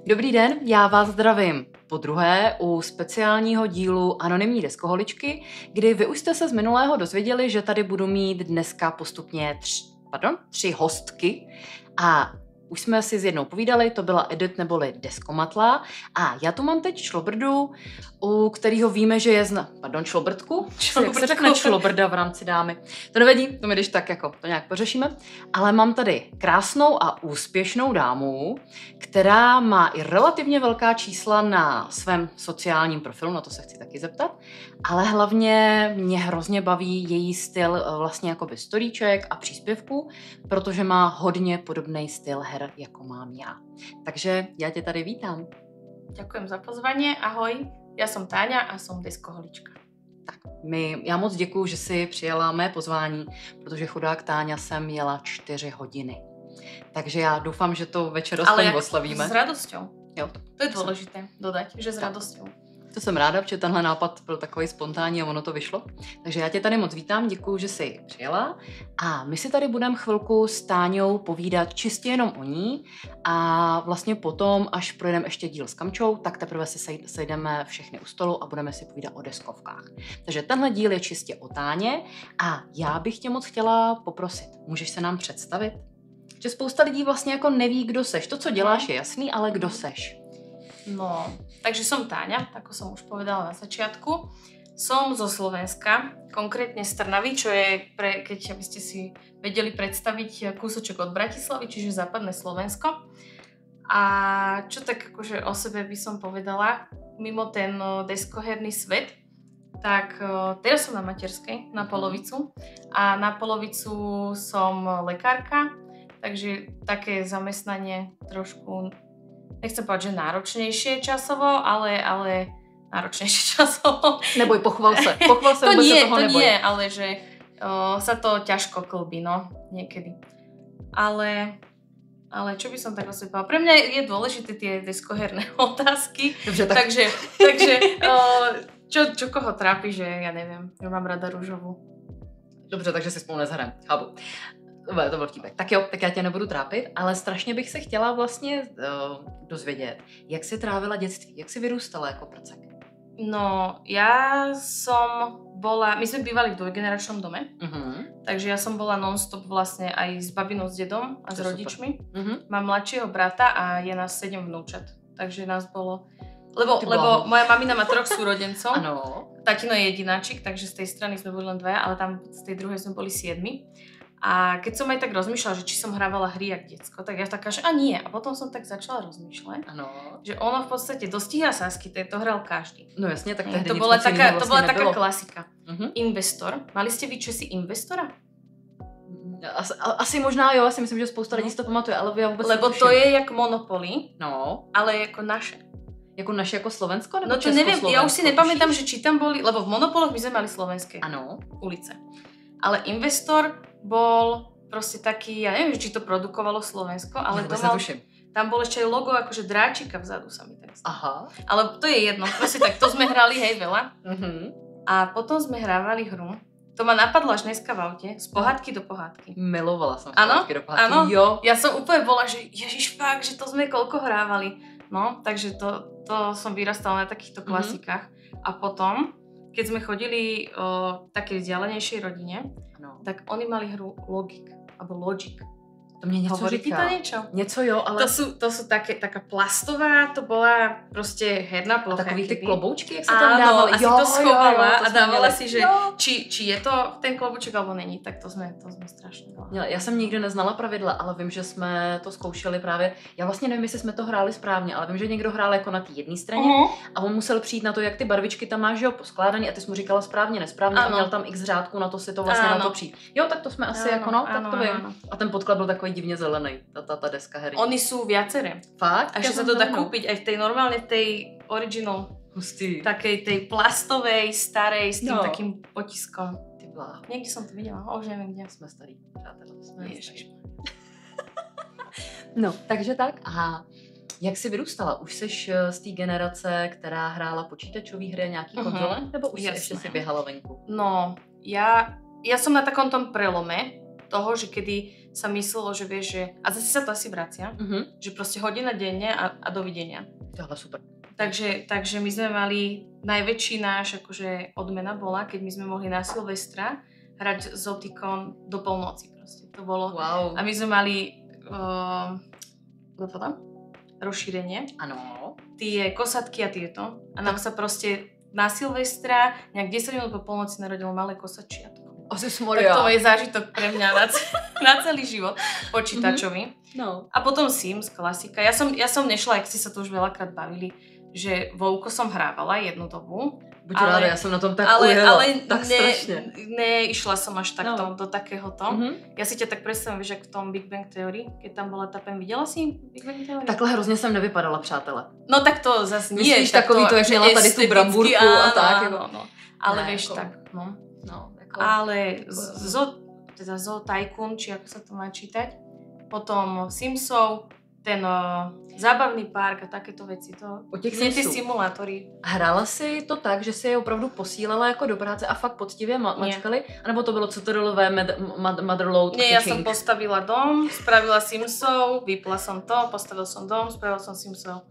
Dobrý den, já vás zdravím podruhé u speciálního dílu Anonymní deskoholičky, kdy vy už jste se z minulého dozvěděli, že tady budu mít dneska postupně tři hostky a už jsme si s jednou povídali, to byla Edith neboli Deskomatla a já tu mám teď šlobrdu, u kterého víme, že je šlobrtku? Jak se řekne šlobrda v rámci dámy? To nevadí, to my když tak jako to nějak pořešíme, ale mám tady krásnou a úspěšnou dámu, která má i relativně velká čísla na svém sociálním profilu, na to se chci taky zeptat, ale hlavně mě hrozně baví její styl vlastně jakoby storíček a příspěvků, protože má hodně podobný styl her, jako mám já. Takže já tě tady vítám. Ďakujem za pozvanie, ahoj, ja som Táňa a som deskoholička. Tak, já moc děkuju, že jsi přijala mé pozvání, protože chudák Táňa sem jela 4 hodiny. Takže já doufám, že to večer aspoň oslavíme. Ale s radosťou. Jo, to je dôležité dodať, že s radosťou. To jsem ráda, protože tenhle nápad byl takový spontánní a ono to vyšlo. Takže já tě tady moc vítám, děkuju, že jsi přijela. A my si tady budeme chvilku s Táňou povídat čistě jenom o ní a vlastně potom, až projdeme ještě díl s Kamčou, tak teprve si sejdeme všechny u stolu a budeme si povídat o deskovkách. Takže tenhle díl je čistě o Táně a já bych tě moc chtěla poprosit, můžeš se nám představit? Že spousta lidí vlastně jako neví, kdo seš. To, co děláš, je jasný, ale kdo seš? No, takže som Táňa, ako som už povedala na začiatku. Som zo Slovenska, konkrétne z Trnavy, čo je, keď by ste si vedeli predstaviť kúsoček od Bratislavy, čiže západné Slovensko. A čo tak akože o sebe by som povedala, mimo ten deskoherný svet, tak teraz som na materskej, na polovicu. A na polovicu som lekárka, takže také zamestnanie trošku, nechcem povedať, že náročnejšie časovo, ale náročnejšie časovo. Neboj, pochval sa. Pochval sa, to nie, sa toho to neboj. nie, ale že sa to ťažko klbí, no, niekedy. Ale čo by som tak osvetila? Pre mňa je dôležité tie deskoherné otázky. Dobře, tak. Takže čo koho trápi, že ja neviem, že mám rada růžovou. Dobře, takže si spolu nezhrám. Chápu. To byl vtípek. Tak jo, tak já tě nebudu trápit, ale strašně bych se chtěla vlastně dozvědět, jak jsi trávila dětství, jak jsi vyrůstala jako prcek. No, my sme bývali v dvojgeneračnom dome, takže ja som bola non-stop vlastne aj s babinou, s dedom a s rodičmi. Mám mladšieho brata a je nás 7 vnúčat, takže nás bolo... Lebo moja mamina má 3 súrodencov, tatino je jedináčik, takže z tej strany sme boli len 2, ale tam z tej druhej sme boli 7. A keď som aj tak rozmýšľala, že či som hrávala hry jak decko, tak ja taká, že a nie. A potom som tak začala rozmýšľať, že ono v podstate dostihá Sasky, to hral každý. No jasne, tak tehdy to bola taká klasika. Investor. Mali ste vy čosi investora? Asi možná jo, asi myslím, že spousta lidí si to pamatuje, ale ja vôbec lebo to je jak Monopoly, ale jako naše. Jako naše, jako Slovensko? Nebo no to neviem, ja už si nepamätám, že či tam boli, lebo v Monopoloch my sme mali slovenské ulice. Ale Investor bol proste taký, ja neviem, či to produkovalo Slovensko, ale tam bol ešte aj logo akože dráčika vzadu sa mi tak stalo. Aha. Ale to je jedno, proste tak, to sme hrali veľa. A potom sme hrávali hru, to ma napadlo až dneska v aute, z pohádky do pohádky. Milovala som z pohádky do pohádky. Áno, ja som úplne bola, že ježiš fakt, že to sme koľko hrávali. No, takže to som vyrastala na takýchto klasikách. A potom, keď sme chodili v takej vzdialenejšej rodine, tak oni mali hru Logic. To mě něco hovorí říká. Ti to niečo? Něco jo, ale... To sú taká plastová, to bola proste herná plocha. A takový ty kloboučky, jak sa tam dávali. Áno, a si to schovala a dávala si, že či je to ten klobouček alebo není, tak to jsme strašně dala. Já jsem nikdy neznala pravidla, ale vím, že jsme to zkoušeli právě, já vlastně nevím, jestli jsme to hráli správně, ale vím, že někdo hrál jako na té jedné straně a on musel přijít na to, jak ty barvičky tam máš, jo, poskládaný a ty jsi mu říkala správně, nesprávně a měl tam x řádků na to si to vlastně na to přijít. Jo, tak to jsme asi jako tak to vím. A ten podklad byl takový divně zelený, ta deska herní. Oni sú viaceré. Fakt? A že sa to dá kúpiť aj v tej normálne, tej original. Hustý. Takej tej plastovej, starej, s tým takým potiskom. Ty bláho. Niekde som to videla, už neviem kde. Jsme starý, přátelé. Ježiš. No, takže tak. Aha. Jak jsi vyrůstala? Už jsi z té generace, která hrála počítačové hry, nějaký konzole? Nebo už ještě si běhala venku? No, ja som na takom tom prelome, toho, že kedy sa myslelo, že vieš, že... A zase sa to asi vracia, že proste hodina denne a dovidenia. Tohle super. Takže my sme mali, najväčší náš akože odmena bola, keď my sme mohli na Silvestra hrať Zotikon do polnoci proste. To bolo... Wow. A my sme mali rozšírenie. Ano. Tie kosatky a tieto. A nám sa proste na Silvestra nejak 10 minút po polnoci narodilo malé kosačiatko. Tak to je zážitok pre mňa na celý život počítačový. No. A potom Sims, klasika. Ja som nešla, jak ste sa tu už veľakrát bavili, že Vovko som hrávala jednu dobu. Buď ráda, ja som na tom tak ujela, tak strašne. Neišla som až takto do takéhoto. Ja si ťa tak predstavím, vieš, jak v tom Big Bang Theory, keď tam bola tá Pam. Viděla si Big Bang Theory? Takhle hrozně jsem nevypadala, přátelé. No tak to zase nie. Myslíš takový to, jak měla tady tu bramburku a tak? No. Ale ne, vieš jako, tak, no. Jako, ale Zo Tycoon, či ako sa to má čítať, potom Simsov, ten zábavný park a takéto věci, to nie ty simulátory. Hrála si to tak, že si je opravdu posílala jako do práce a fakt poctivě mačkali? Anebo to bylo CTRLové motherload? Nie, ja som postavila dom, spravila Simsov, vypla som to, postavil som dom, spravila som Simsov.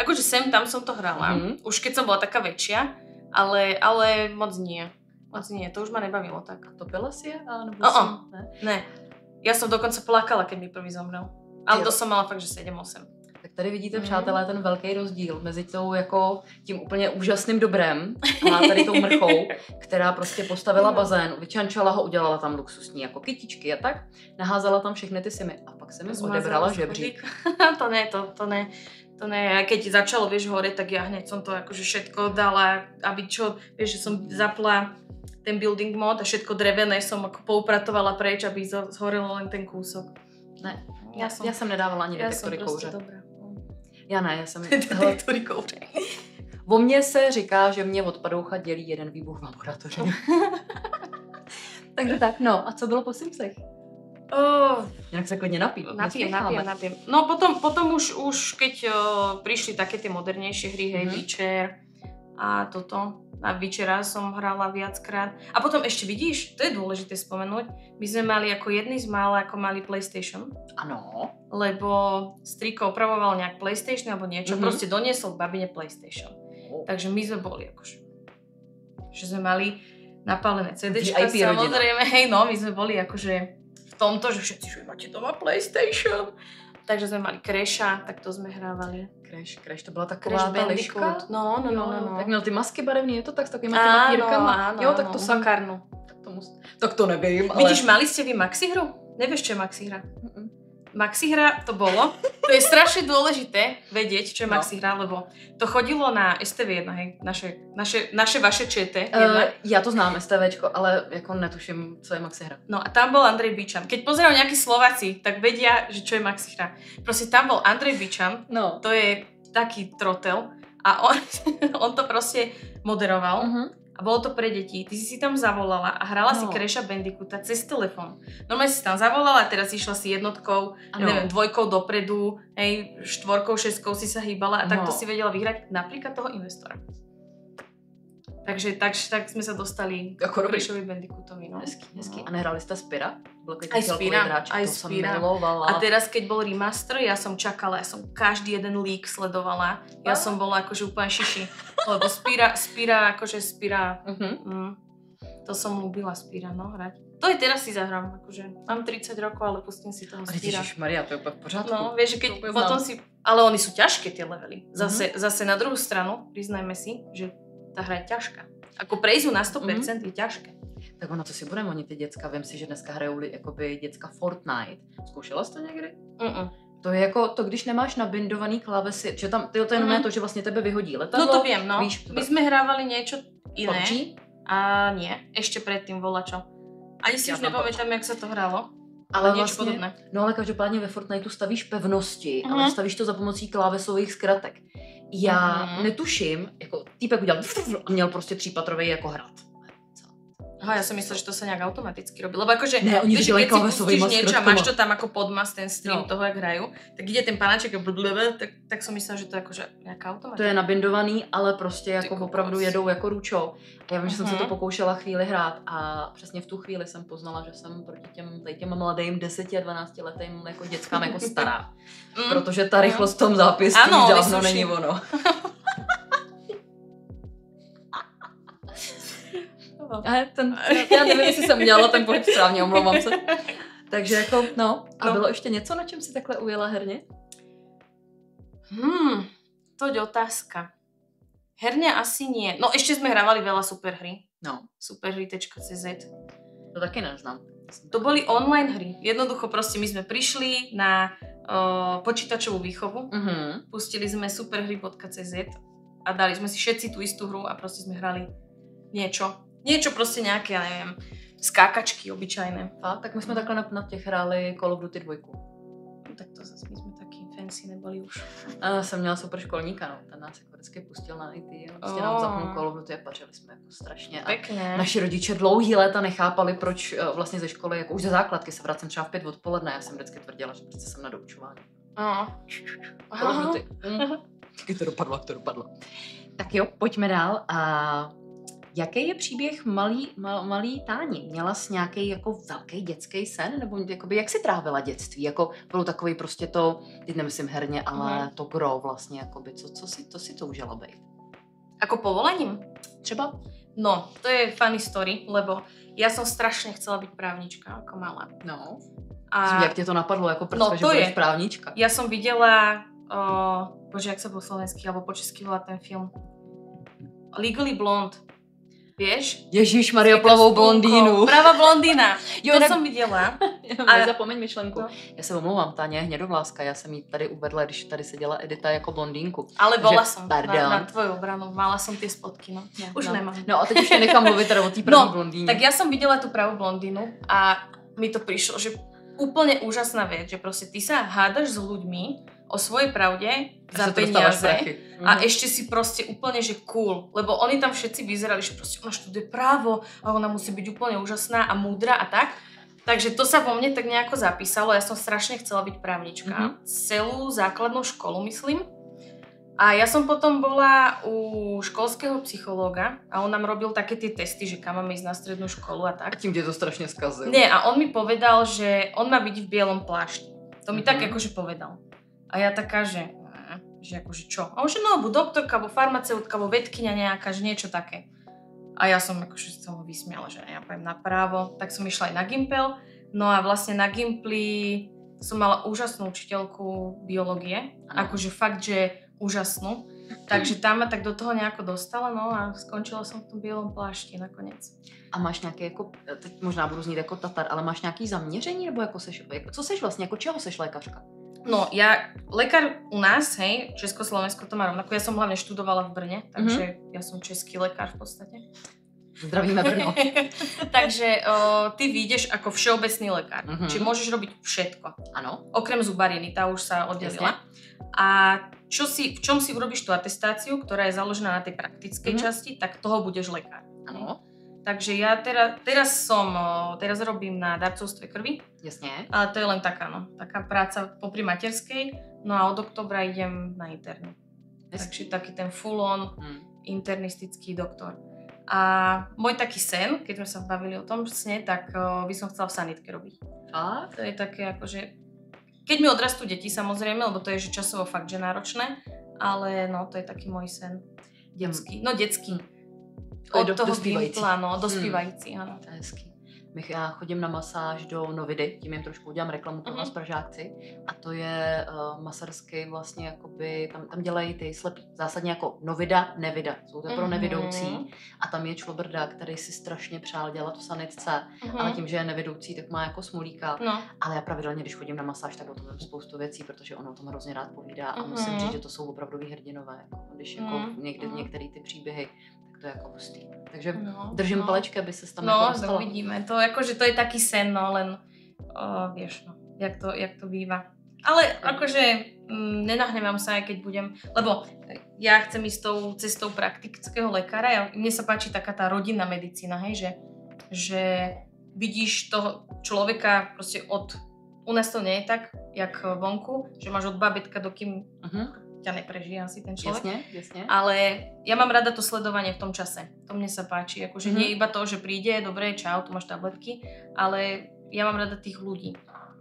Akože sem tam som to hrala, už keď som bola taká väčšia, ale moc nie. To už ma nebavilo tak. A topila si je? Ne. Ja som dokonca plakala, keď mi prvý zomrel. Ale to jsem mala fakt, že 7-8. Tak tady vidíte, přátelé, ten velký rozdíl mezi tou jako tím úplně úžasným dobrem a tady tou mrchou, která prostě postavila bazén, vyčančala ho, udělala tam luxusní jako kytičky a tak, naházela tam všechny ty simy a pak se mi odebrala žebřík. To ne, a keď začalo, vieš, hore, tak ja hneď som to akože všetko dala, aby čo, vieš, že som zapla ten building mod a všetko drevené som ako poupratovala preč, aby zhorelo len ten kúsok. Ne, já jsem nedávala ani detektory kouře. Dobrá. Já ne, já jsem... Detektory kouře. O mně se říká, že mě od padoucha dělí jeden výbuch v laboratoři. Takže tak, no, a co bylo po Simsech? Jinak se klidně napím. No potom už keď prišli také tie modernejšie hry, hej, Witcher a toto. A Witchera som hrala viackrát. A potom ešte vidíš, to je dôležité spomenúť, my sme mali ako jedný z mála, ako mali PlayStation. Ano. Lebo strýko opravoval nejak PlayStation alebo niečo, proste doniesol k babine PlayStation. Takže my sme boli akože, že sme mali napálené CDčka, samozrejme, hej, no, my sme boli akože v tomto, že všetci, že máte doma PlayStation. Takže sme mali Crasha, tak to sme hrávali. Crash, to byla taková ta liška? No. Tak měl ty masky barevný, je to tak s takovýma těma pírkama? Áno, jo, tak to jsem... Karnu. Tak to nevím, ale... Vidíš, mali ste vy Maxihru? Nevieš, čo je Maxihra? Maxihra to bolo. To je strašne dôležité vedieť, čo je Maxihra, lebo to chodilo na STV1, hej, naše vaše ČT. Já to znám, STVčko, ale jako netuším, co je Maxihra. No a tam bol Andrej Bičan. Keď pozerajú nejakí Slováci, tak vedia, že čo je Maxihra. Proste tam bol Andrej Bičan, to je taký trotel a on to proste moderoval. A bolo to pre deti. Ty si tam zavolala a hrala si Crasha Bandicoota cez telefón. Normálne si tam zavolala a teraz išla si jednotkou, neviem, 2 dopredu, hej, 4, 6 si sa hýbala a takto si vedela vyhrať napríklad toho investora. Takže tak sme sa dostali k Crashovi Bandicootovi, no. Hezký. A nehrali ste Spyra? Aj Spyra. A teraz, keď bol remaster, ja som čakala, ja som každý jeden leak sledovala. Ja som bola akože úplne šiši. Lebo Spyra, to som ľúbila Spyra, no, hrať. To je teraz si zahrám, akože mám 30 rokov, ale pustím si toho Spyra. Ježišmaria, to je úplne v pořádku. No, vieš, keď potom si... Ale oni sú ťažké, tie levely. Zase na druhú stranu, priznajme si, že ta hra je ťažká. Ako prejsť na 100% je ťažké. Tak ono, co si budeme, oni ty děcka, vem si, že dneska hrajou jakoby děcka Fortnite. Zkoušela jsi to někdy? To je jako to, když nemáš nabindovaný klávesy, že tam, to je jenom to, že vlastně tebe vyhodí letadlo. No to viem, no. Víš, my sme hrávali niečo iné. PUBG? A nie, ešte predtým volačo. Ani si už nepamätám, jak sa to hralo. Ale niečo vlastně, podobné. No ale každopádně ve Fortniteu stavíš pevnosti, ale stavíš to za pomocí klávesových zkratek. Já netuším, jako týpek udělal a měl prostě 3patrový jako hrad. Aha, ja som myslela, že to sa nejak automaticky robí. Lebo akože, ne, oni vieš, keď si pustíš niečo a máš to tam ako podmas, ten stream toho, jak hrajú, tak ide ten panáček a tak som myslela, že to je akože nejaká automatika. To je nabindovaný, ale prostě jako opravdu jedou jako ručou. A já vím, že jsem se to pokoušela chvíli hrát a přesně v tu chvíli jsem poznala, že jsem proti těm mladým 10 a 12 letým jako dětskám jako stará. Protože ta rychlost v tom zápisu dávno není ono. Já nevím, jestli jsem dělala ten pohyb správně, omlouvám se. Takže jako, a bylo ještě něco, na čem si takhle ujela herně? To je otázka. Herňa asi nie. No ešte sme hrávali veľa superhry. No. Superhry.cz. To taky neznám. To boli online hry. Jednoducho proste my sme prišli na počítačovú výchovu, pustili sme superhry.cz a dali sme si všetci tú istú hru a proste sme hrali niečo proste nejaké, ja neviem, skákačky obyčajné. A tak my jsme takhle na těch hráli Call of Duty 2. Tak to zase my sme takí fancy neboli už. Jsem měla super školníka, no. Ten nás jako vždycky pustil na IT a prostě nám zapnul Call of Duty a pařili jsme jako strašně. Pekne. Naši rodiče dlouhý léta nechápali, proč vlastně ze školy, jako už ze základky se vracím třeba v 5 odpoledne, já jsem vždycky tvrdila, že prostě jsem na doučování. Call of Duty. Jak to dopadlo. Tak jo, pojďme dál. Jaký je příběh malý Táni? Měla jsi nějaký jako velký dětský sen? Nebo jakoby, jak jsi trávila dětství? Jako bylo takový prostě to, teď nemyslím herně, ale to gro vlastně, jakoby, co si toužila být? Ako povolaním? Třeba? No, to je funny story, lebo ja som strašne chcela byť právnička ako malá. No. A jak tě to napadlo, jako prvé, že budeš právnička? Ja som videla, bože, jak sa po slovensky alebo po česky volá ten film? Legally Blonde. Vieš? Ježišmaria, plavou blondýnu. Pravá blondýna. To som viděla. Nezapomeň myšlenku. No. Já se omlouvám, Táně je hnědovláska. Já jsem jí tady uvedla, když tady seděla Edita jako blondýnku. Ale bola som na tvoju obranu. Mala som tie spotky, no. Už nemám. No a teď už nechám mluvit teda o té pravý blondýně. Tak ja som videla tú pravú blondínu a mi to prišlo, že úplne úžasná vec, že proste ty sa hádaš s ľuďmi o svojej pravde za peniaze a ešte si proste úplne, že cool, lebo oni tam všetci vyzerali, že proste ona študuje právo a ona musí byť úplne úžasná a múdra a tak. Takže to sa vo mne tak nejako zapísalo, ja som strašne chcela byť právnička. Celú základnú školu, myslím. A ja som potom bola u školského psychológa a on nám robil také tie testy, že kam máme ísť na strednú školu a tak. A tím to strašne skazil. Nie, a on mi povedal, že on ma vidí v bielom plášti. To mi tak akože povedal. A ja taká, že akože čo? A on že no, buď doktorka, alebo farmaceutka, alebo vedkyňa nejaká, že niečo také. A ja som akože z toho vysmiala, že ja poviem na právo. Tak som išla aj na Gimpel. No a vlastne na Gimpli som mala úžasnú učiteľku biológie. Akože fakt, že úžasnú. Takže tam ma tak do toho nejako dostala, no a skončila som v tom bielom plášti nakoniec. A máš nějaké, jako, teď možná budu znít jako Tatar, ale máš nějaký zaměření, nebo jako co seš vlastně, jako čeho seš lékařka? No, ja, lekár u nás, hej, Československo to má rovnako, ja som hlavne študovala v Brne, takže ja som český lekár v podstate. Zdravíme Brno. Takže ty vyjdeš ako všeobecný lekár, či môžeš robiť všetko. Áno. Okrem zubariny, tá už sa oddelila. A v čom si urobíš tú atestáciu, ktorá je založená na tej praktickej časti, tak toho budeš lekár. Áno. Takže ja teraz robím na darcovstve krvi. Jasne. Ale to je len taká práca popri materskej. No a od októbra idem na internu. Takže taký ten full-on internistický doktor. A môj taký sen, keď sme sa bavili o tom sne, tak by som chcela v sanitke robiť. A? To je také akože, keď mi odrastú deti samozrejme, lebo to je že časovo fakt že náročné, ale no to je taký môj sen. Detský. No detský. Od toho Gimpla, no, dospívající, ano. To je hezký. Já chodím na masáž do Novidy, tím jim trošku udělám reklamu pro nás Pražákci. A to je masarsky vlastně jakoby, tam dělají ty slepí, zásadně jako Novida, Nevida, jsou to pro nevidoucí. A tam je člobrda, který si strašně přál dělat v sanitce, ale tím, že je nevidoucí, tak má jako smolíka. No. Ale já pravidelně, když chodím na masáž, tak o tom mám spoustu věcí, protože on o tom hrozně rád povídá a musím říct, že to jsou opravdoví hrdinové, jako, když jako některé ty příběhy, to je jako hustý. Takže držím palečky, aby se tam jako dostala. No, uvidíme. To akože to je taký sen, no, len vieš, no, jak to býva. Ale akože nenahnevám sa, aj keď budem, lebo ja chcem ísť tou cestou praktického lekára. Mne sa páči taká tá rodinná medicína, hej, že že vidíš toho človeka proste u nás to nie je tak, jak vonku, že máš od babetka, dokým ťa neprežije asi ten človek. Jasne. Ale ja mám rada to sledovanie v tom čase. To mne sa páči. Akože nie iba to, že príde, dobre, čau, tu máš tabletky, ale ja mám rada tých ľudí.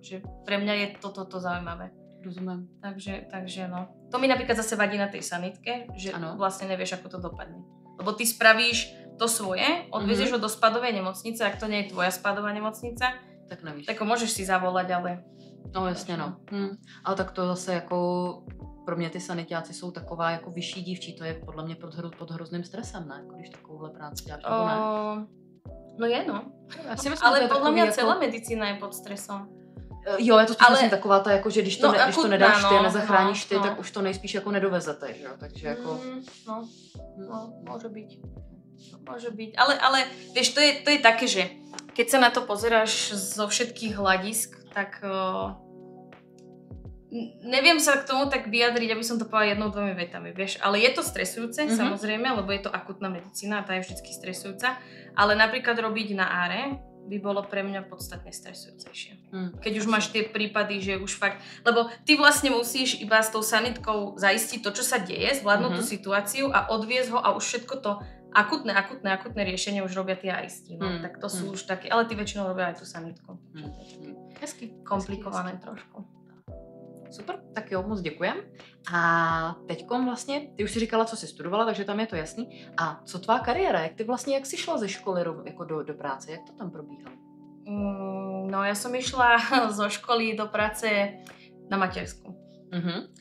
Že pre mňa je toto zaujímavé. Rozumiem. Takže no. To mi napríklad zase vadí na tej sanitke, že vlastne nevieš, ako to dopadne. Lebo ty spravíš to svoje, odvezieš ho do spadovej nemocnice, ak to nie je tvoja spadová nemocnica, tak nevíš. Tak ho môžeš si zavolať, ale... No jasně, no. Ale tak to zase jako pro mě ty sanitáci jsou taková jako vyšší dívčí, to je podle mě pod hrozným stresem, ne? Když takovouhle práci děláš, nebo ne? No je, no. Já si myslím, ale podle mě jako... celá medicína je pod stresem. Jo, já to spíš myslím taková ta, jako, že když to, když to nedáš ty, nezachráníš ty, no. tak už to nejspíš jako nedovezete, že jo? Takže jako... No, môže byť. Môže byť. Ale vieš, to je také, že keď sa na to pozeráš zo všetkých hľadisk, tak neviem sa k tomu tak vyjadriť, aby som to povedala 1-2 vetami, vieš. Ale je to stresujúce, samozrejme, lebo je to akutná medicína a tá je vždy stresujúca. Ale napríklad robiť na áre by bolo pre mňa podstatne stresujúcejšie. Keď už máš tie prípady, že už fakt... Lebo ty vlastne musíš iba s tou sanitkou zaistiť to, čo sa deje, zvládnuť tú situáciu a odviesť ho a už všetko to akutné riešenie už robia tie AISTI. No. Tak to sú už také... Ale ty väčšinou robia aj tú sanitku. Hezky. Komplikované trošku. Super, tak jo, moc děkujem. A teďkom vlastně, ty už si říkala, co jsi studovala, takže tam je to jasný. A co tvá kariéra? Jak jsi šla ze školy jako do práce? Jak to tam probíhalo? No ja som išla zo školy do práce na matersku.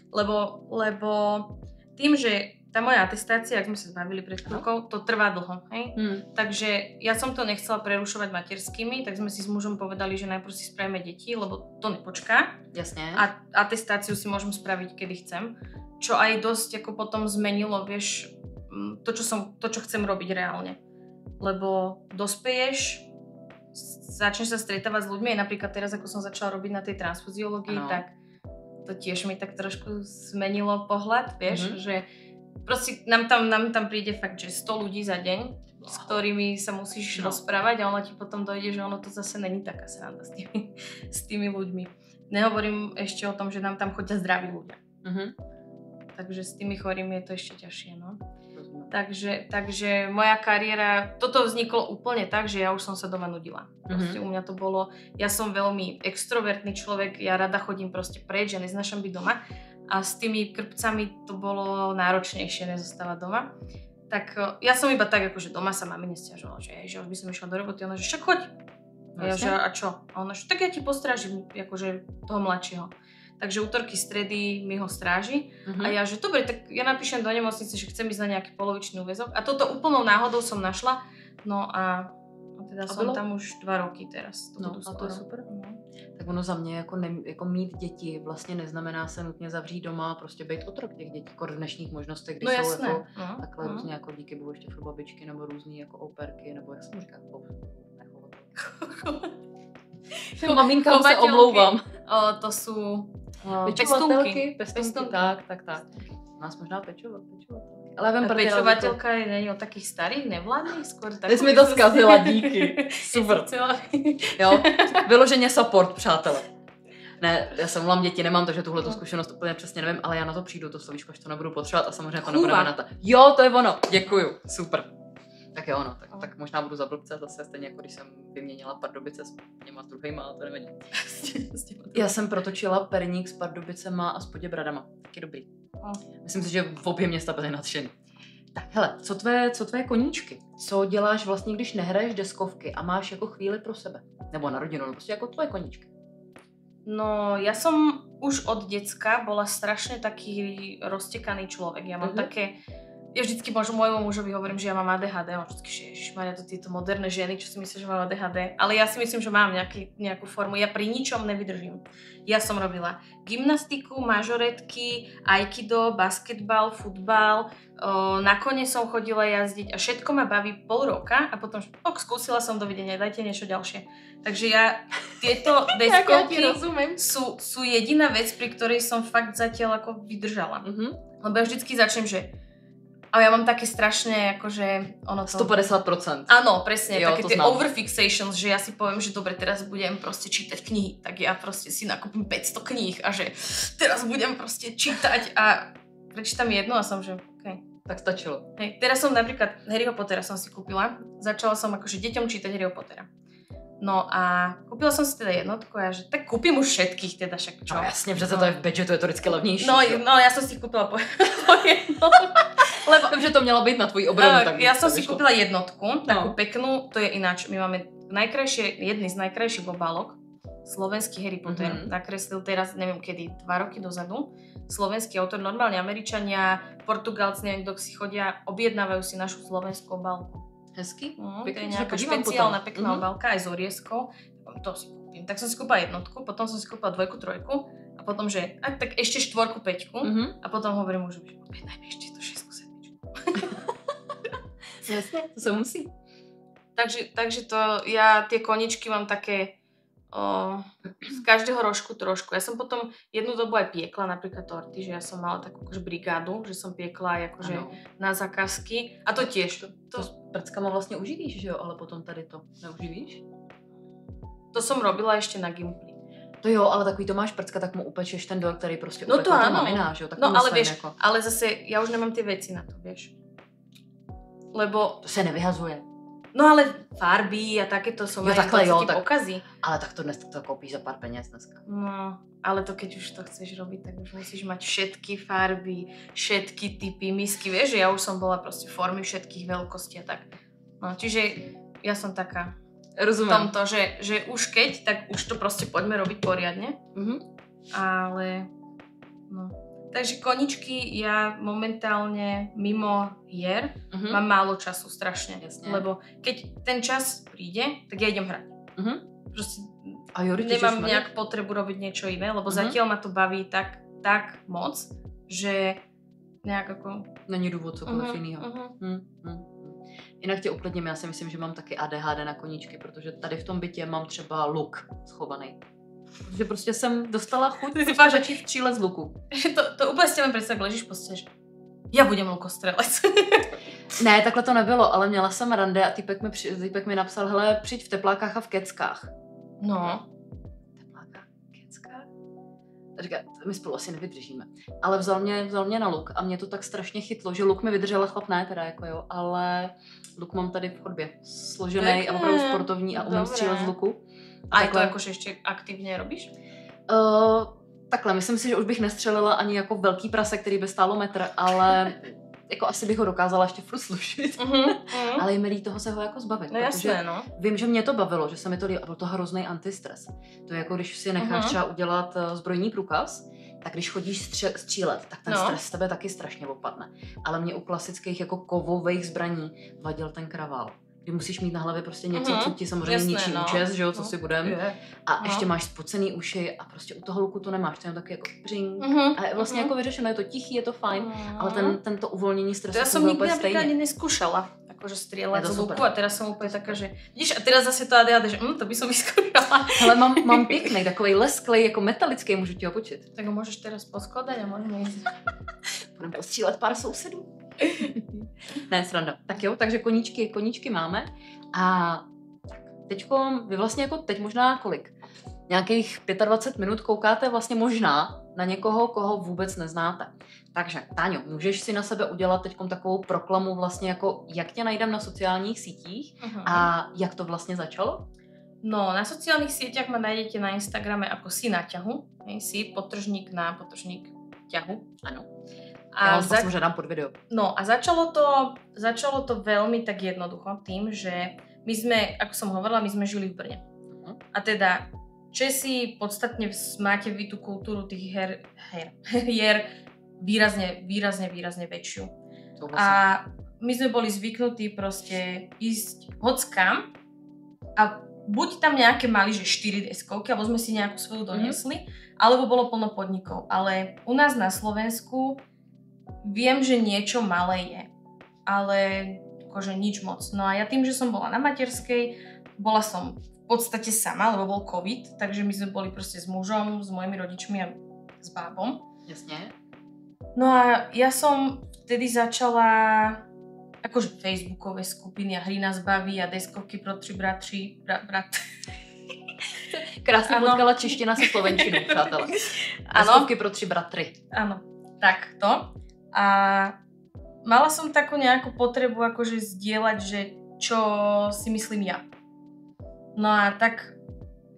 Lebo tým, že tá moja atestácia, ak sme sa zbavili pred chvíľkou, to trvá dlho, hej? Takže ja som to nechcela prerušovať materskými, tak sme si s mužom povedali, že najprv si spravíme deti, lebo to nepočká. Jasne. A atestáciu si môžem spraviť, kedy chcem. Čo aj dosť ako potom zmenilo, vieš, to, čo chcem robiť reálne. Lebo dospeješ, začneš sa stretávať s ľuďmi, aj napríklad teraz, ako som začala robiť na tej transfuziológii, tak to tiež mi tak trošku zmenilo pohľad, vieš, že proste nám tam príde fakt, že 100 ľudí za deň, s ktorými sa musíš rozprávať a ono ti potom dojde, že ono to zase není taká sranda s tými ľuďmi. Nehovorím ešte o tom, že nám tam chodia zdraví ľudia. Takže s tými chorými je to ešte ťažšie, no. Takže moja kariéra, toto vzniklo úplne tak, že ja už som sa doma nudila. Proste u mňa to bolo, ja som veľmi extrovertný človek, ja rada chodím proste preč, ja neznášam byť doma. A s tými krpcami to bolo náročnejšie nezostávať doma. Tak ja som iba tak, akože doma sa mami nesťažovala, že už by som išla do roboty, ona že však choď. A ja že a čo? A ona že tak ja ti postrážim, akože toho mladšieho. Takže útorky, stredy mi ho stráži. A ja že dobre, tak ja napíšem do nemocnice, že chcem ísť na nejaký polovičný úväzok. A toto úplnou náhodou som našla. No a teda som tam už 2 roky teraz. No a to je super. Tak ono za mě jako mít děti vlastně neznamená se nutně zavřít doma a prostě být otrok těch dětí, v dnešních možnostech, kdy jsou jako takhle různě jako díky bohu ještě furt babičky nebo různý jako operky, nebo jak jsem říká, maminkám se omlouvám. To sú pečovatelky, pestunky, tak. Nás možná pečovatelky. Ale pečovateľka je o takých starých, nevládnych, skôr takových. Ty jsi mi to zkazila, díky. Super. Jo, vyloženě support, přátelé. Ne, já jsem mám děti, nemám, takže tuhletu zkušenost úplně přesně nevím, ale já na to přijdu, to slovíčko, až to nebudu potřebovat a samozřejmě to nebude na to. Jo, to je ono, děkuju, super. Tak jo, no, tak možná budu za blbce zase, stejně jako když jsem vyměnila Pardubice s něma druhýma, ale to nevadí. Já jsem protočila perník s Pardubicema a s Poděbradama, taky dobrý. Myslím si, že v obě města byly nadšený. Tak hele, co tvé koníčky? Co děláš vlastně, když nehraješ deskovky a máš jako chvíli pro sebe? Nebo na rodinu, prostě jako tvoje koníčky? No, ja som už od decka bola strašne taký roztekaný človek. Ja mám také... Ja vždycky môjmu mužovi hovorím, že ja mám ADHD, on vždycky, že ježišmaria, to tieto moderné ženy, čo si myslia, že mám ADHD. Ale ja si myslím, že mám nejakú formu. Ja pri ničom nevydržím. Ja som robila gymnastiku, mažoretky, aikido, basketbal, futbal, na kone som chodila jazdiť a všetko ma baví pol roka a potom skúsila som, dovidenia, dajte niečo ďalšie. Takže ja tieto deskovky sú jediná vec, pri ktorej som fakt zatiaľ ako vydržala. Lebo ja vždycky začnem, že A ja mám také strašne, akože ono to... 150%. Áno, presne, jo, také tie overfixations, že ja si poviem, že dobre, teraz budem proste čítať knihy, tak ja proste si nakúpim 500 kníh a že teraz budem proste čítať a prečítam jednu a som, že okej. Tak stačilo. Hej, teraz som napríklad Harryho Pottera som si kúpila, začala som akože deťom čítať Harryho Pottera. No a kúpila som si teda jednotku a že tak kúpim už všetkých teda však čo. No jasne, že to je v budžetu, je to vždycky levnější. No ja som si kúpila po jednotku. Lebo že to mělo být na tvojí obranu. Tak ja som si kúpila jednotku, takú peknú, to je ináč. My máme jedný z najkrajších obálok, slovenský Harry Potter, nakreslil teraz, neviem kedy, 2 roky dozadu. Slovenský autor, normálne Američania, Portugálci, neviem kto si chodia, objednávajú si našu slovenskú obálku. Hezky. To je nejaká špeciálna pekná obálka, aj s orieskou. To si kúpim. Tak som si kúpila jednotku, potom som si kúpila 2, 3 a potom, že tak ešte 4, 5 a potom hovorím už, že objednajme ešte to 6, 7. Jasne, to sa musí. Takže to, ja tie koničky mám také z každého rožku trošku. Ja som potom jednu dobu aj piekla napríklad torty, že ja som mala takú akože brigádu, že som piekla aj akože na zákazky a to tiež. To s prckama vlastne uživíš, že jo? Ale potom tady to neuživíš? To som robila ešte na Gimply. To jo, ale takový to máš prcka, tak mu upečeš ten dort, který prostě upekla ta mamina, že jo? Tak no ale vieš, jako... ale zase ja už nemám tie veci na to, vieš. Lebo... To se nevyhazuje. No ale farby a takéto som aj tak pokazí. Ale tak to dnes to koupíš za pár peněz dneska. No, ale to keď už to chceš robiť, tak už musíš mať všetky farby, všetky typy misky, vieš, že ja už som bola proste formy všetkých veľkostí a tak. No, čiže ja som taká rozumiem. Tomto, že už keď, tak už to proste poďme robiť poriadne. Ale, no. Takže koničky ja momentálne mimo hier mám málo času strašne. Jasne. Lebo keď ten čas príde, tak ja idem hrať. Proste a Jori, nemám nejak potrebu robiť niečo iné, lebo zatiaľ ma to baví tak moc, že nejak ako... Není důvod cokoliv jinýho. Jinak tě uklidním, já si myslím, že mám taky ADHD na koníčky, protože tady v tom bytě mám třeba luk schovaný. Protože prostě jsem dostala chuť začít střílet z luku. To úplně s těmi představ, ležíš prostě, že já budem lukostřelec. Ne, takhle to nebylo, ale měla jsem rande a týpek mi napsal, hele, přijď v teplákách a v keckách. No. Teplákách, keckách? Říká, my spolu asi nevydržíme. Ale vzal mě na luk a mě to tak strašně chytlo, že luk mi vydržela, chlap ne teda, jako jo, ale luk mám tady v chodbě. Složený a opravdu sportovní a umím střílet z luku. A to jakože ještě aktivně robíš? Takhle, myslím si, že už bych nestřelila ani jako velký prase, který by stálo metr, ale jako asi bych ho dokázala ještě furt slušit. Ale je mi líto toho se ho jako zbavit. No jasné, no. Vím, že mě to bavilo, že se mi to líbilo a byl to hrozný antistres. To je jako když si necháš třeba udělat zbrojní průkaz, tak když chodíš střílet, tak ten stres tebe taky strašně opadne. Ale mě u klasických jako kovových zbraní vadil ten kravál. Kdy musíš mít na hlavě prostě něco, co ti samozřejmě ničí účes, že jo, co si budem. A ještě máš spocený uši a prostě u toho luku to nemáš, to je taky jako břing. A je vlastně jako vyřešeno, je to tichý, je to fajn, ale tento uvolnění stresu to ja som nikdy napríklad ani neskúšala, akože strieľať z luku a teraz som úplne taká, že vidíš, a teraz zase to ADHD, že to by som vyskúšala. Ale mám pěkný, takovej lesklej, jako metalický, můžu ti ho počít. Tak ho môžeš teraz poskladať a môžeme ísť. Budeme postřílet pár sousedů. Ne, sranda. Tak jo, takže koníčky máme a teďko, vy vlastně jako teď možná kolik? Nějakých 25 minut koukáte vlastně možná na někoho, koho vůbec neznáte. Takže, Táňo, můžeš si na sebe udělat teďkom takovou proklamu vlastně jako, jak tě najdem na sociálních sítích a jak to vlastně začalo? No, na sociálnych sieťach ma nájdete na Instagrame ako si na ťahu. Si podtržník na podtržník ťahu. Áno. A ja vám dám pod video. No a začalo to veľmi tak jednoducho tým, že my sme, ako som hovorila, my sme žili v Brne. A teda Česi podstatne máte vy tú kultúru tých hier výrazne väčšiu. A my sme boli zvyknutí proste ísť hockam a buď tam nejaké mali, že 4 deskovky, alebo sme si nejakú svoju doniesli, alebo bolo plno podnikov. Ale u nás na Slovensku viem, že niečo malé je, ale akože nič moc. No a ja tým, že som bola na materskej, bola som v podstate sama, lebo bol COVID, takže my sme boli proste s mužom, s mojimi rodičmi a s bábom. Jasne. No a ja som v vtedy začala akože facebookové skupiny a hry nás baví a deskovky pro 3 bratři. Krásně potkala čeština se slovenčinou, přátelé. Deskovky pro 3 bratry. Áno, tak to. A mala som takú nejakú potrebu akože zdieľať, že čo si myslím ja. No a tak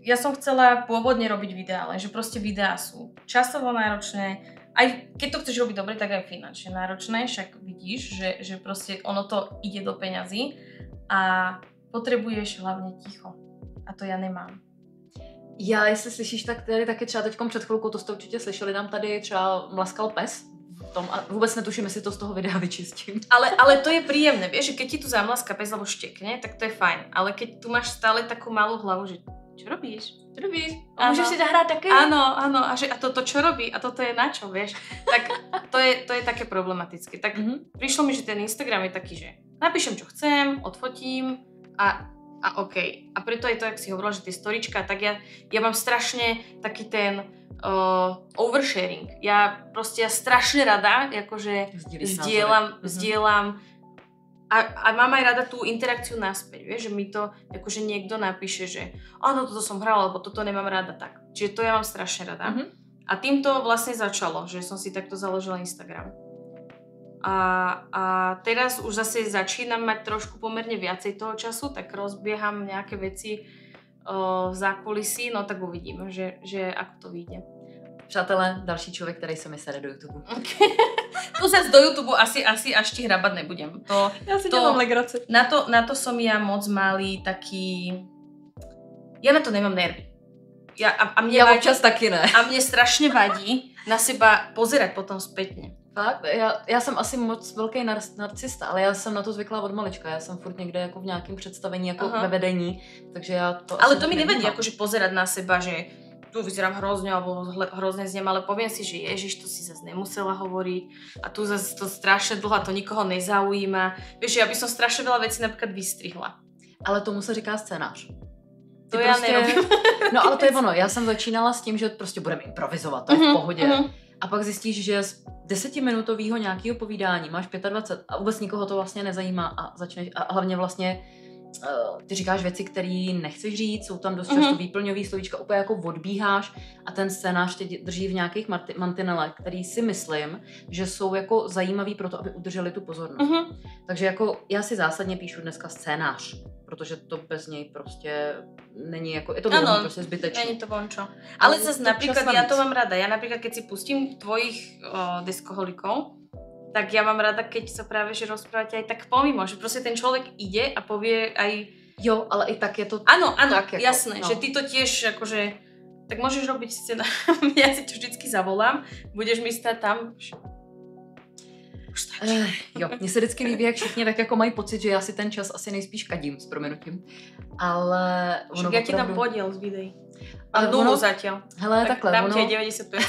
ja som chcela pôvodne robiť videá, lenže proste videá sú časovo náročné, aj keď to chceš robiť dobre, tak aj finančne náročné, však vidíš, že proste ono to ide do peňazí a potrebuješ hlavne ticho. A to ja nemám. Já, jestli slyšíš, tak tady taky třeba teďkom před chvilkou, to jste určitě slyšeli, nám tady třeba mlaskal pes v tom a vůbec netuším, jestli to z toho videa vyčistím. Ale to je príjemné, vieš, že keď ti tu zamlaska pes alebo štekne, tak to je fajn, ale keď tu máš stále takú malú hlavu, že čo robíš? Čo robíš? A můžeš si zahrát taky? Áno, a toto čo robí? A toto je na čo, vieš? Tak to je také problematické. Tak prišlo mi, že ten Instagram je taký, že napíšem, čo chcem, odfotím a OK. A preto je to, jak si hovorila, že tie storička, tak ja mám strašne taký ten oversharing. Ja strašne rada akože zdieľam a mám aj rada tú interakciu naspäť, vieš, že mi to akože niekto napíše, že áno, toto som hrala, alebo toto nemám rada, tak. Čiže to ja mám strašne rada. A týmto vlastne začalo, že som si takto založila Instagram. A teraz už zase začínam mať trošku pomerne viacej toho času, tak rozbieham nejaké veci v zákulisí, no tak uvidím, že ako to vyjde. Přátelé, další člověk, který se mi sede do YouTube. Okay. Tu zase do YouTube asi až ti hrabať nebudem. Ja si dělám legraci. Na to som ja moc malý taký... Ja na to nemám nervy. Ja občas taky ne. A mne strašne vadí na seba pozerať potom spätne. Fakt? Já jsem asi moc velký narcista, ale já jsem na to zvyklá od malička. Já jsem furt někde jako v nějakém představení, jako ve vedení, takže já to... Ale to mi nevadí, akože pozerať na seba, že tu vyzerám hrozne, alebo hrozne zniem, ale poviem si, že ježiš, to si zase nemusela hovoriť a tu zase to strašne dlho, to nikoho nezaujíma. Vieš, ja by som strašne veľa vecí napríklad vystrihla. Ale tomu se říká scénář. To já nerobím. No ale to je ono, já jsem začínala s tím, že prostě budeme improvizovat, to je v pohodě. A pak zjistíš, že z 10minutového nějakého povídání máš 25 a vůbec nikoho to vlastně nezajímá a začneš, a hlavně vlastně ty říkáš věci, které nechceš říct, jsou tam dost často výplňový slovíčka, úplně jako odbíháš a ten scénář tě drží v nějakých mantinelech, který si myslím, že jsou jako zajímavý pro to, aby udrželi tu pozornost. Takže jako já si zásadně píšu dneska scénář, protože to bez něj prostě není jako, je to prostě zbytečné. Není to vončo. Ale zase napríklad ja to mám rada. Ja napríklad, keď si pustím tvojich diskoholikov, tak ja mám rada, keď sa práve že rozprávate aj tak pomimo, že proste ten človek ide a povie aj... Jo, ale i tak je to... Áno, tak, jasné, že ty to tiež akože... Tak môžeš robiť scéna. Ja si to vždycky zavolám, budeš mi stať tam... Jo, mně se vždycky líbí, jak všichni tak jako mají pocit, že já si ten čas asi nejspíš kadím s prominutím. Ale ono ja ti dám podiel z videí. Ale ono zatiaľ. Hele, tak takhle. Dám ti 95.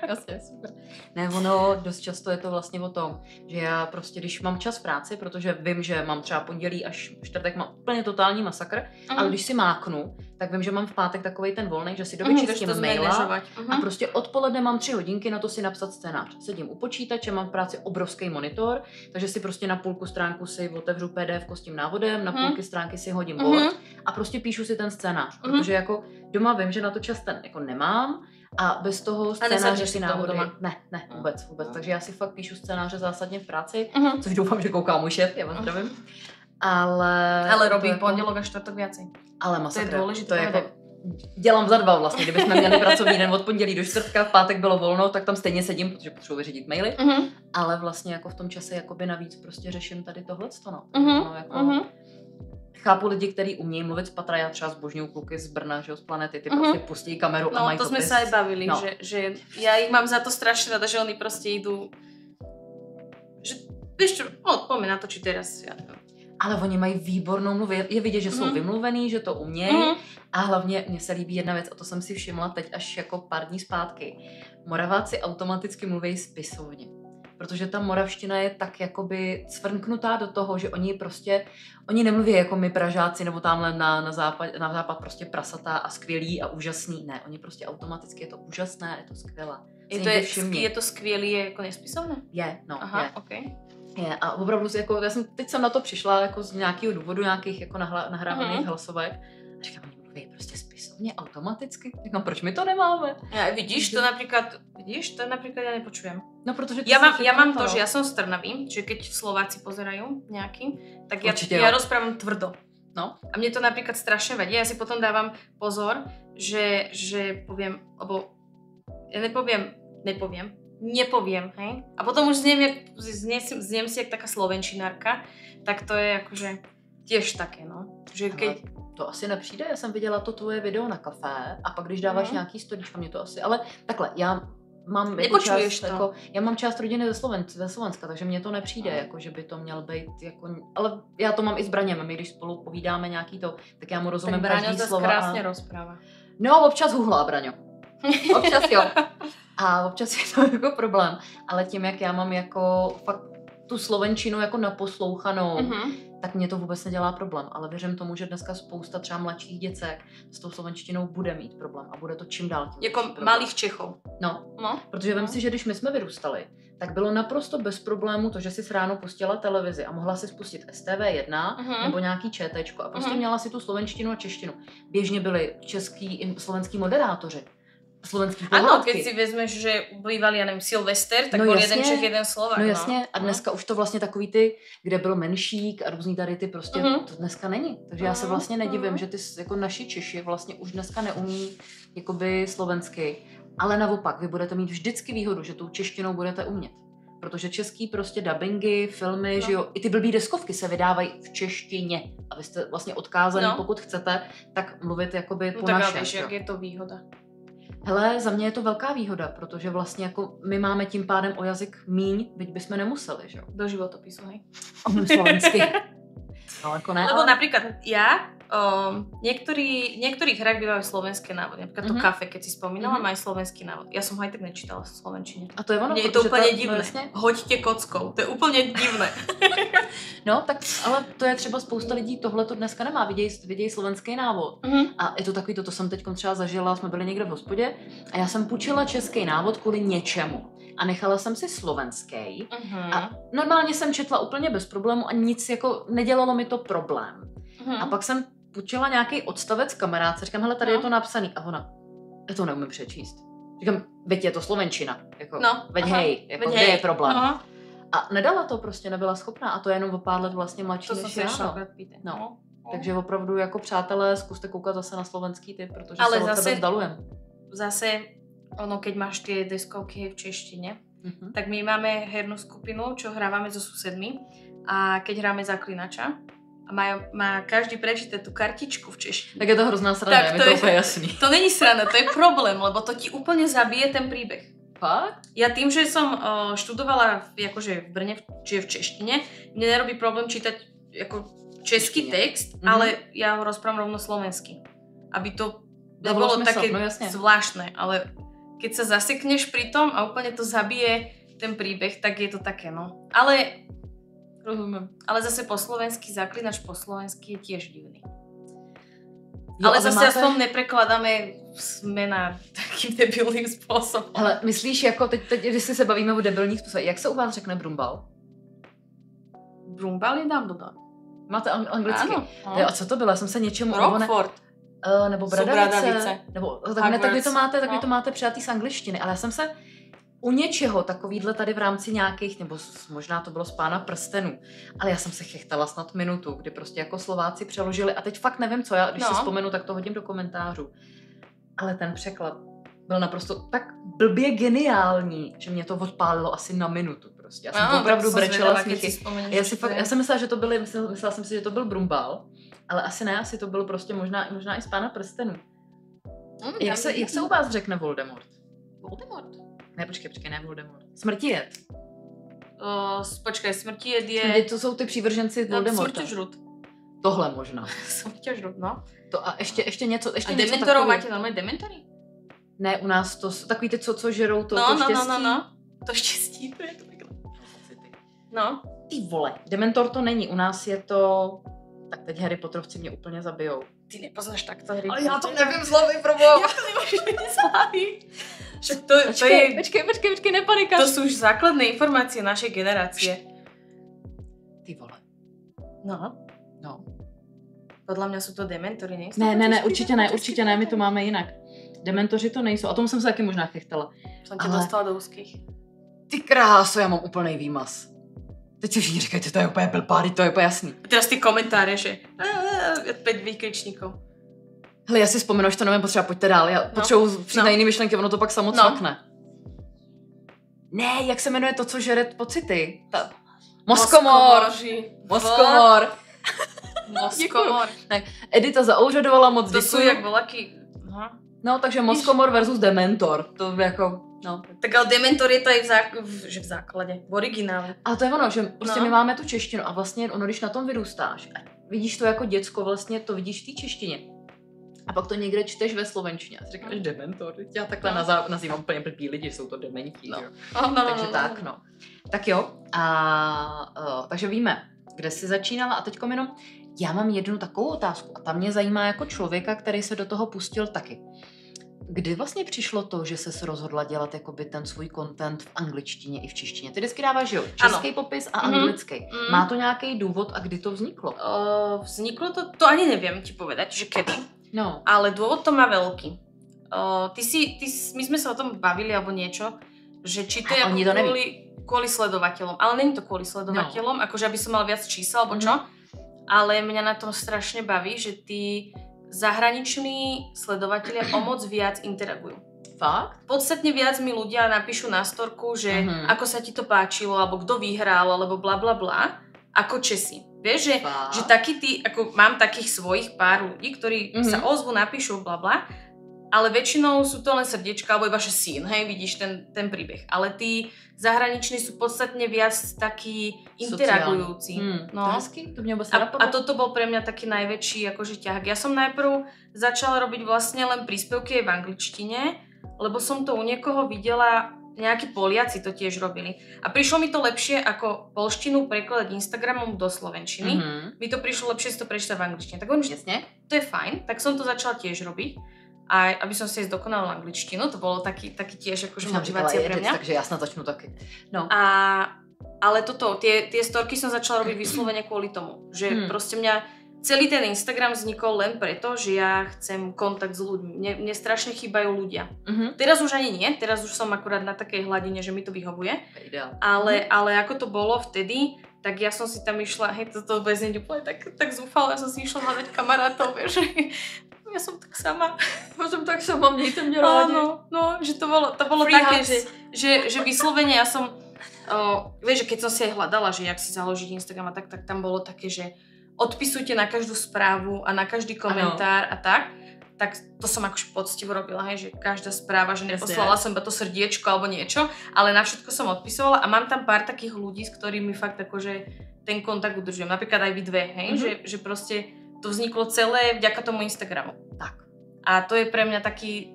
Jasně, super. Ne, ono dost často je to vlastně o tom, že já prostě, když mám čas v práci, protože vím, že mám třeba pondělí až čtvrtek, mám úplně totální masakr, ale když si máknu, tak vím, že mám v pátek takovej ten volný, že si dovyčistím maila a prostě odpoledne mám 3 hodinky na to si napsat scénář. Sedím u počítače, mám v práci obrovský monitor, takže si prostě na půlku stránku si otevřu PDF s tím návodem, na půlky stránky si hodím Word a prostě píšu si ten scénář, protože jako doma vím, že na to čas ten jako nemám a bez toho scénáře si návody... Ne, vůbec. Takže já si fakt píšu scénáře zásadně v práci, což doufám, že kouká můj šéf, já vám zdravím. Ale robím jako... pondělok a čtvrtok viacej. Ale masakra. To je dôležité. To je jako... Dělám za 2 vlastně, kdybychom měli pracovní den od pondělí do čtvrtka, v pátek bylo volno, tak tam stejně sedím, protože potřebuji vyřídit maily, ale vlastně jako v tom čase jakoby navíc prostě řeším tady tohleto, no. Chápu lidi, kteří umějí mluvit z patra, já třeba zbožňuju kluky z Brna, že jo, z Planety, ty prostě pustí kameru a mají to sme sa aj bavili, že ja ich mám za to strašne rada, že oni prostě idú, že vieš čo, poďme natočiť teraz, ja neviem. Ale oni mají výbornou mluvu, je vidět, že jsou vymluvený, že to umějí a hlavně mně se líbí jedna věc, a to jsem si všimla teď až jako pár dní zpátky. Moraváci automaticky mluví spisovně. Protože ta moravština je tak jakoby cvrnknutá do toho, že oni nemluví jako my Pražáci nebo tamhle na západ prostě prasatá a skvělý a úžasný. Ne, oni prostě automaticky je to úžasné, je to skvělé. Je to skvělý, je jako nespisovné? Je, no. Aha, je. Okay. Je a opravdu jako, teď jsem na to přišla jako z nějakého důvodu, nějakých jako nahrávaných hlasovek. A říkám, oni mluví prostě spisovně, automaticky. Říkám, proč my to nemáme? Ja, vidíš, to napríklad ja nepočujem. No, protože ja mám to, že ja som z Trnavy, že keď Slováci pozerajú nejaký, tak ja rozprávam tvrdo. No. A mne to napríklad strašne vadí. Ja si potom dávam pozor, že poviem, alebo ja nepoviem, hej? A potom už zniem si jak taká slovenčinárka, tak to je akože tiež také, no. Že keď... To asi nepřijde, já jsem viděla to tvoje video na kafé a pak když dáváš nějaký storíčka, mě to asi, ale takhle, já mám jako část, jako, já mám část rodiny ze Slovenska, takže mně to nepřijde, jako, že by to měl být, jako, ale já to mám i s Braněm, my když spolu povídáme nějaký to, tak já mu rozumím každý slovo. Tak Braňo krásně rozpráva. No, občas huhlá, Braňo. Občas jo. A občas je to jako problém, ale tím, jak já mám jako fakt tu slovenčinu jako naposlouchanou, tak mě to vůbec nedělá problém, ale věřím tomu, že dneska spousta třeba mladších děcek s tou slovenštinou bude mít problém a bude to čím dál tím jako malých Čechů. No, protože vem si, že když my jsme vyrůstali, tak bylo naprosto bez problému to, že jsi ráno pustila televizi a mohla si spustit STV1 nebo nějaký ČTčko a prostě měla si tu slovenštinu a češtinu. Běžně byli český i slovenský moderátoři. Áno, keď si vezmeš, že býval, ja neviem, Silvester, tak bol jeden Čech, jeden Slovák. No jasně, a dneska už to vlastně takový ty, kde byl Menšík a různý tady ty prostě, to dneska není. Takže já se vlastně nedivím, že ty jako naši Češi vlastně už dneska neumí jakoby slovensky, ale naopak, vy budete mít vždycky výhodu, že tou češtinou budete umět. Protože český prostě dubbingy, filmy, že jo, i ty blbý deskovky se vydávají v češtině. A vy jste vlastně odkázaní, pokud chcete, tak mluvit jakoby po naše. Tak víš, jak je to výhoda. Hele, za mě je to velká výhoda, protože vlastně jako my máme tím pádem o jazyk míň, byť bychom nemuseli, že jo? Do životopisu, hej? Slovensky. No, jako ne, lebo napríklad ja, niektorých hrách bývajú slovenské návody. Napríklad to kafe, keď si spomínala, má aj slovenský návod. Ja som ho aj tak nečítala v slovenčine. A to je ono, je to úplne divné. Hoďte kockou, to je úplne divné. No, tak ale to je třeba spousta lidí, tohle to dneska nemá, vidějí slovenský návod. A je to takový, to jsem teď třeba zažila, jsme byli někde v hospodě a já jsem půjčila český návod kvůli něčemu. A nechala jsem si slovenský. A normálně jsem četla úplně bez problému a nic jako nedělalo mi to problém. A pak jsem půjčila nějaký odstavec kamarádce, říkám, hele, tady je to napsaný. A ona, já to neumím přečíst. Říkám, veď je to slovenčina. Jako, veď hej, jako, kde je problém? A nedala to prostě, nebyla schopná. A to je jenom o pár let vlastně mladší než já. No. Takže opravdu jako přátelé, zkuste koukat zase na slovenský typ, protože se od sebe vzdalujem. Zase, ono, keď máš tie deskovky v češtine, tak my máme hernú skupinu, čo hrávame so susedmi a keď hráme Zaklinača a má každý prečítať tú kartičku v češtine. Tak je to hrozná sranda, je mi to úplne jasný. To není sranda, to je problém, lebo to ti úplne zabije ten príbeh. Fakt? Ja tým, že som študovala akože v Brne, čiže v češtine, mne nerobí problém čítať ako český text, ale ja ho rozprávam rovno slovensky. Aby to nebolo také zvláštne, ale keď sa zasekneš pri tom a úplne to zabije ten príbeh, tak je to také, no. Ale rozumiem. Ale zase po slovensky, Zaklinač po slovensky je tiež divný. Jo, ale zase aspoň neprekladáme jména takým debilným způsobem. Hele, myslíš, jako teď, když si se bavíme o debilních způsobech, jak se u vás řekne brumbal? Brumbal je Dumbledore. Máte anglicky? Ano. A co to bylo? Já jsem se něčemu... Rockford. Nebo Bradavice. Nebo tak vy to máte přijatý z angličtiny, ale já jsem se u něčeho takovýhle tady v rámci nějakých, nebo možná to bylo z Pána prstenů, ale já jsem se chechtala snad minutu, kdy prostě jako Slováci přeložili a teď fakt nevím co, já když si vzpomenu, tak to hodím do komentářů. Ale ten překlad byl naprosto tak blbě geniální, že mě to odpálilo asi na minutu prostě. Já jsem opravdu brečela smíchy. Já jsem myslela, že to byly, myslela jsem si, že to byl Brumbal, ale asi ne, asi to byl prostě možná i z Pána prstenů. Jak se u vás řekne Voldemort? Voldemort? Ne, počkej, ne Voldemort. Smrtijet. Počkej, Smrtijet je... To jsou ty přívrženci Voldemorta. Smrťožrut. Tohle možná. Smrťožrut, no. To a ještě něco a dementorov máte normálně dementory? Ne, u nás to jsou takový ty, co žerou to štěstí. No. To štěstí, to je to takhle. No. Ty vole, dementor to není, u nás je to... Tak teď Harry Potterovci mě úplně zabijou. Ty nepoznáš takto Harry Potter. Ale já to nevím z hlavy, proboha. Jak to nemáš z hlavy? Počkej, nepanikař. To sú už základné informácie našej generácie. Ty vole. No. Podľa mňa sú to dementory, nejsou? Ne, určitě ne, my to máme jinak. Dementoři to nejsou, a tomu jsem se taky možná chechtala. Jsem tě dostala do úzkých. Ty kráso, já mám úplnej výmaz. Teď si všichni říkají, to je úplně blbá, to je úplně jasný. A teraz ty komentáře, že 5 výkričníků. Hele, já si vzpomenu, až to nevím, pojďte dál, já potřebuji přijít na jiný myšlenky, ono to pak samo cvakne. Ne, jak se jmenuje to, co žere pocity? Mozkomor. Tak, Edita zaúřadovala moc, to jsou jak voláky. No, takže Mozkomor versus Dementor, to jako, no. Tak ale Dementor je to i v základě, v originále. Ale to je ono, že prostě my máme tu češtinu a vlastně ono, když na tom vyrůstáš a vidíš to jako děcko, vlastně to vidíš v té češtině. A pak to někde čteš ve slovenštině a si říkáš Dementor, já takhle nazývám úplně blbý lidi, jsou to dementí, jo. Takže tak, no. Tak jo, takže víme, kde jsi začínala a teďko jenom já mám jednu takovou otázku a ta mě zajímá jako člověka, který se do toho pustil taky. Kdy vlastně přišlo to, že ses rozhodla dělat jakoby ten svůj content v angličtině i v češtině? Ty vždycky dáváš, jo, český popis a anglický. Má to nějaký důvod a kdy to vzniklo? Vzniklo to ani nevím ti povedať, že kedy. No. Ale dôvod to má veľký. My sme sa o tom bavili alebo niečo, že či to je ako kvôli sledovateľom. Ale není to kvôli sledovateľom, akože aby som mal viac čísel alebo čo. Ale mňa na tom strašne baví, že tí zahraniční sledovatelia o moc viac interagujú. Fakt? Podstatne viac mi ľudia napíšu na storku, že ako sa ti to páčilo, alebo kto vyhral, alebo bla bla bla, ako Česi. Vieš, že takí tí, ako mám takých svojich pár ľudí, ktorí sa ozvu, napíšu bla bla, ale väčšinou sú to len srdiečka, alebo iba že syn, hej, vidíš ten príbeh. Ale tí zahraniční sú podstatne viac takí interagujúci. No. To mňa a toto bol pre mňa taký najväčší akože ťah. Ja som najprv začala robiť vlastne len príspevky v angličtine, lebo som to u niekoho videla, nejakí Poliaci to tiež robili. A prišlo mi to lepšie ako polštinu prekladať Instagramom do slovenčiny. Mi to prišlo lepšie si to prečítať v angličtine. Tak to je fajn, tak som to začala tiež robiť. A aby som si zdokonala angličtinu, to bolo taký tiež akože motivácia pre mňa. Takže ja snad začnu taky. No. Ale tie storky som začala robiť vyslovene kvôli tomu, že proste mňa celý ten Instagram vznikol len preto, že ja chcem kontakt s ľuďmi. Mne strašne chýbajú ľudia. Teraz už ani nie, teraz už som akurát na takej hladine, že mi to vyhovuje. Ale ako to bolo vtedy, tak ja som si tam išla, hej, toto bude znieť úplne tak zúfalo, ja som si išla hľadať kamarátov, vieš, ja som tak sama. Mějte mě rádi. No, že to bolo také, že vyslovene ja som, vieš, že keď som si aj hľadala, že jak si založiť Instagram a tak tam bolo také, že odpisujte na každú správu a na každý komentár a tak to som akože poctivo robila, hej, že každá správa, že neposlala som iba to srdiečko alebo niečo, ale na všetko som odpisovala a mám tam pár takých ľudí, s ktorými fakt akože ten kontakt udržujem. Napríklad aj vy dve, hej, že proste to vzniklo celé vďaka tomu Instagramu. Tak. A to je pre mňa taký,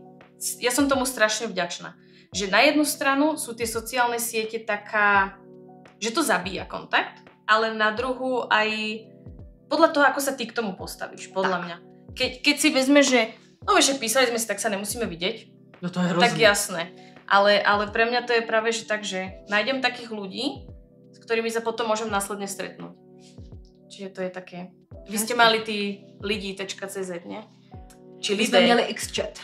ja som tomu strašne vďačná, že na jednu stranu sú tie sociálne siete taká, že to zabíja kontakt, ale na druhú aj podľa toho, ako sa ty k tomu postavíš, podľa mňa. Keď si vezme, že no vieš, písali sme si, tak sa nemusíme vidieť. No to je hrozné. Tak jasné. Ale pre mňa to je práve, že tak, že nájdem takých ľudí, s ktorými sa potom môžem následne stretnúť. Čiže to je také. Vy ste mali tí lidi.cz, nie? Či my jsme měli Xchat.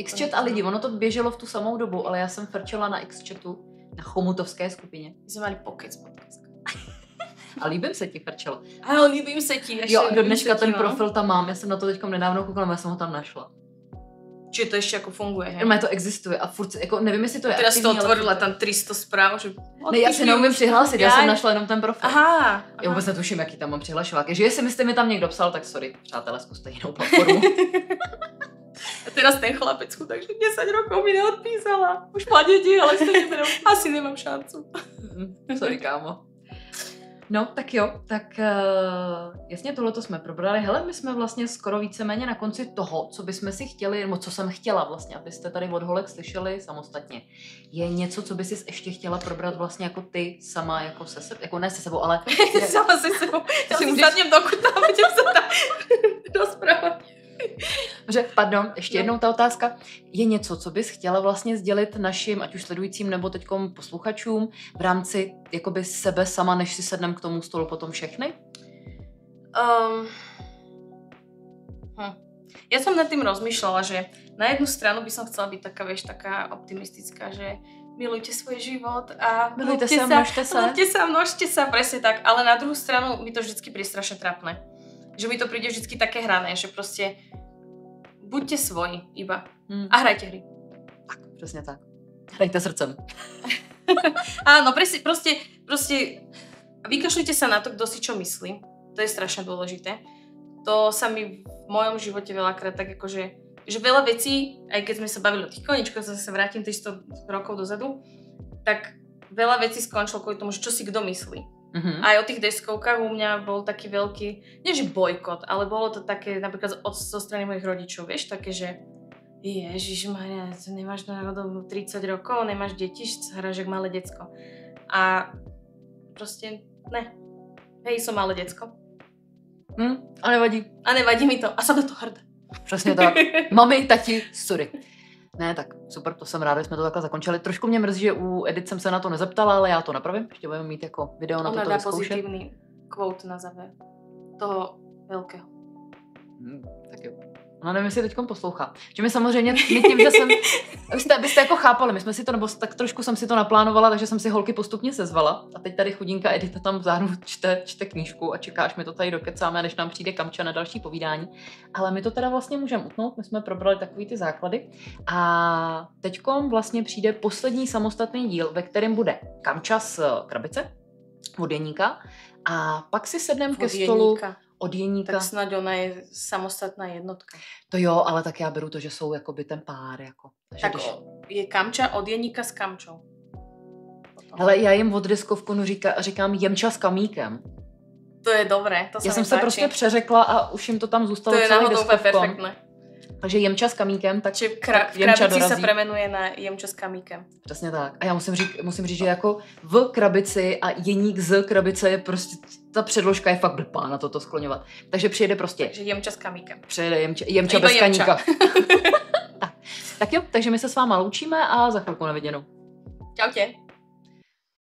Xchat a lidi, ono to běželo v tu samou dobu, ale já jsem frčela na Xchatu, na chomutovské skupině. My jsme mali podcast. A líbím se ti, frčelo. Ano, líbím se ti. Jo, do dneška ten profil tam mám, já jsem na to teďkom nedávno koukala, já jsem ho tam našla. Čiže to ještě jako funguje, hej? No, to existuje a furt, jako nevím, jestli to je aktivní. Teraz to otvorila tam 300 zpráv, že... Ne, já si neumím přihlásit, já jsem našla jenom ten profil. Aha. Já vůbec netuším, jaký tam mám přihlašovák. Takže jestli mi tam někdo psal, tak sorry, přátelé, zkuste jinou platformu. A teraz ten chlapec, takže 10 rokov mi neodpísala. Už má děti, ale stejně asi nemám šancu. Sorry, kámo. No, tak jo, tak jasně tohleto jsme probrali. Hele, my jsme vlastně skoro víceméně na konci toho, co bychom si chtěli, nebo co jsem chtěla vlastně, abyste tady od holek slyšeli samostatně. Je něco, co by si ještě chtěla probrat vlastně jako ty sama, jako se sebou, jako ne se sebou, ale... Sama se sebou. Já si zadním dokud tam, budem se tam rozprávat. Dobře, pardon, ještě jednou ta otázka. Je něco, co bys chtěla vlastně sdělit našim, ať už sledujícím nebo teďkom posluchačům v rámci jakoby sebe sama, než si sednem k tomu stolu potom všechny? Ja som nad tým rozmýšľala, že na jednu stranu by som chcela byť taká, vieš, taká optimistická, že milujte svoj život a Milujte sa, množte sa, presne tak. Ale na druhú stranu mi to vždycky príde strašne trápne. Že mi to príde vždycky také hrané, že proste buďte svoji iba a hrajte hry. Tak, presne tak. Hrajte srdcem. Áno, proste vykašľujte sa na to, kto si čo myslí. To je strašne dôležité. To sa mi v mojom živote veľakrát tak akože, že veľa vecí, aj keď sme sa bavili o tých koničkoch, zase sa vrátim 300 rokov dozadu, tak veľa vecí skončilo kvôli tomu, že čo si kto myslí. Aj o tých deskovkách u mňa bol taký veľký, nie že bojkot, ale bolo to také napríklad zo strany mojich rodičov, vieš, také, že Ježišmaria, nemáš náhodou 30 rokov, nemáš deti, hráš jak malé decko. A proste, ne. Hej, som malé decko. A nevadí. A nevadí mi to. A jsem na to hrdá. Přesně tak. Mami, tati, sorry. Ne, tak super, to jsem ráda, že jsme to takhle zakončili. Trošku mě mrzí, že u Edith jsem se na to nezeptala, ale já to napravím. Ještě budeme mít jako video na toto vyzkoušet. Ona dá pozitivní quote na závěr toho velkého. Tak jo. No nevím, jestli teďkom poslouchá. Že my samozřejmě, my tím, že jsem, byste jako chápali, my jsme si to, nebo tak trošku jsem si to naplánovala, takže jsem si holky postupně sezvala. A teď tady chudinka Edita tam vzadu čte knížku a čeká, až mi to tady dokecáme, než nám přijde Kamča na další povídání. Ale my to teda vlastně můžeme utnout, my jsme probrali takový ty základy. A teďkom vlastně přijde poslední samostatný díl, ve kterém bude Kamča z krabice od Jeníka. A pak si sedneme ke stolu od Jeníka. Tak snad ona je samostatná jednotka. To jo, ale tak já beru to, že jsou jakoby ten pár. Jako. Takže tak je Kamča od Jeníka s Kamčou. Hele, já jim od deskovku říkám Jemča s Kamíkem. To je dobré, to se já jsem se prostě přeřekla a už jim to tam zůstalo celý deskovkom. To je náhodou perfektné. Takže Jemča s Kamíkem, tak v krabici se premenuje na Jemča s Kamíkem. Přesně tak. A já musím říct, že jako v krabici a Jeník z krabice je prostě, ta předložka je fakt blbá na toto skloňovat. Takže přijede prostě... Takže Jemča s Kamíkem. Přijede Jemča bez Kaníka. Tak jo, takže my se s váma loučíme a za chvilku na viděnou. Čau tě.